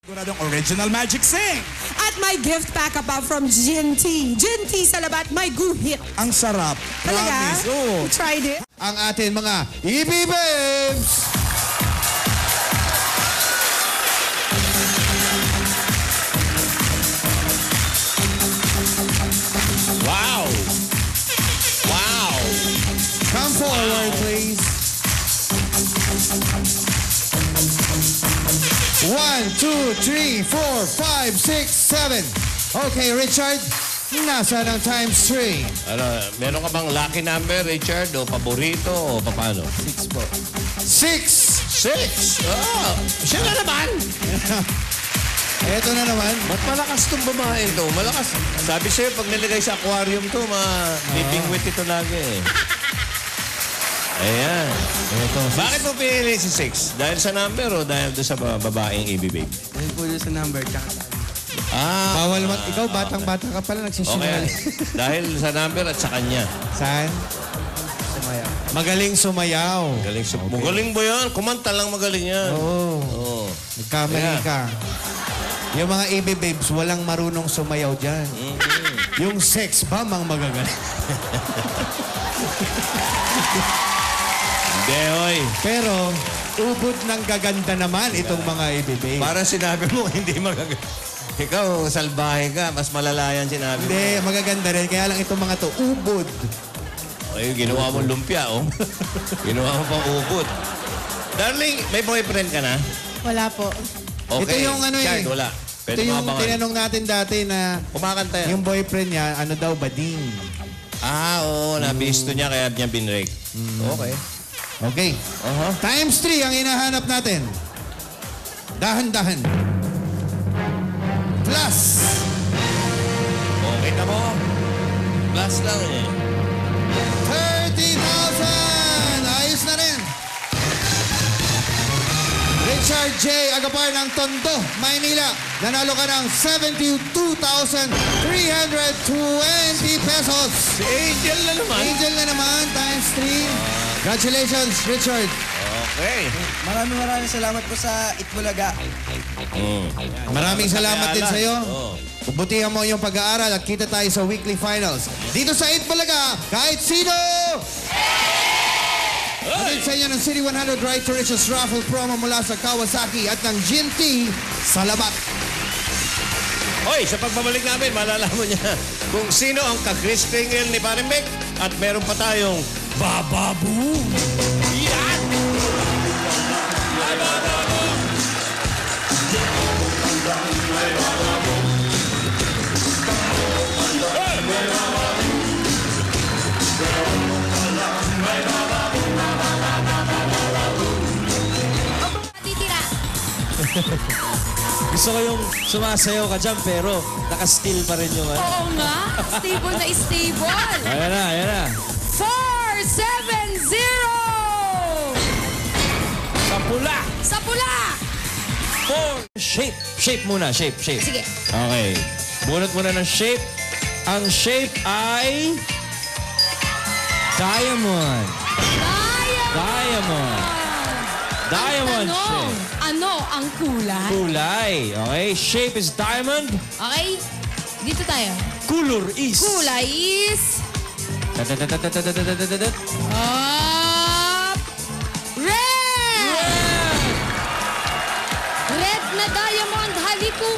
Siguradong original Magic Sing. At my gift pack up from Ginty. Ginty sa labat, may guhit. Ang sarap. Talaga? Promise. Oh. You tried it? Ang atin mga EB-Babes! Wow! Wow! Come forward, please. 1, 2, 3, 4, 5, 6, 7. Okay, Richard, nasa ng times 3. Ano, meron ka bang lucky number, Richard? O paborito? O paano? 6 po. 6! 6! Oh, siya na naman! Eto na naman. Ba't malakas tong babae to? Malakas. Sabi sa'yo, pag nilagay sa aquarium to, bibingwit ito lagi eh. Ayan. Eto. Bakit mo pinili si 6? Dahil sa number o dahil doon sa babaeng EB-Babe? Dahil po yun sa number, tsaka Bawal ikaw, batang-bata ka pala, Okay. nagsisimula. Dahil sa number at sa kanya. Saan? sumaya. Magaling sumayaw. Magaling ba yan? Kumanta lang magaling yan. Oo. Oo. Nagkamali ka. Yung mga EB-Babes, walang marunong sumayaw dyan. Yung sex bomb ang magagaling. Hindi, oy. Pero, ubod ng gaganda naman itong mga EB-Babes. Parang sinabi mo, hindi magagaling. Ikaw, salbahe ka. Mas malala yan sinabi mo. Hindi, magaganda rin. Kaya lang itong mga to, ubod. Ay, ginawa mo lumpia, oh. Ginawa mo pang ubod. Darling, may boyfriend ka na? Wala po. Okay. Ito yung ano Chard, wala. Ito Pwede yung mga tinanong natin dati na kumakanta yan. yung boyfriend niya, ano daw, bading. Oo, nabisto niya kaya niya binrake. Okay. Okay. Times 3 ang hinahanap natin. Dahan-dahan. Plus. Okay na mo. Plus lang eh. 30,000! Ayos na rin. Richard J. Agapar ng Tondo, Maynila. Nanalo ka ng 72,320 pesos. Si Angel na naman. Angel na naman, times 3. Congratulations, Richard. Okay. Maraming salamat po sa Itbulaga. Maraming salamat din sa'yo. Oo. Butihan mo yung pag-aaral at kita tayo sa weekly finals. Dito sa Itbulaga, kahit sino! Hatid sa inyo ng City 100 Right to Riches Raffle promo mula sa Kawasaki at ng Ginty sa Labat. Hoy, sa pagbabalik namin, malalaman niya kung sino ang ka-Chris Kringle ni Parimbek at meron pa tayong Bababu. Yan! Bababu! Gusto ko yung sumasayaw ka dyan, pero naka-still pa rin yung ano. Oo nga. Stable na stable. Ayan na, ayan na. 470! Sa pula! Sa pula! 4! Shape! Shape muna, shape, shape. Sige. Okay. Bunot muna ng shape. Ang shape ay... Diamond. Diamond. Diamond Tanong, shape. ano ang kulay? Kulay. Okay. Shape is diamond. Okay? Dito tayo. Color is... Kulay is... Tatatatatatatatatatatat. Red! Red na diamond. Haliku.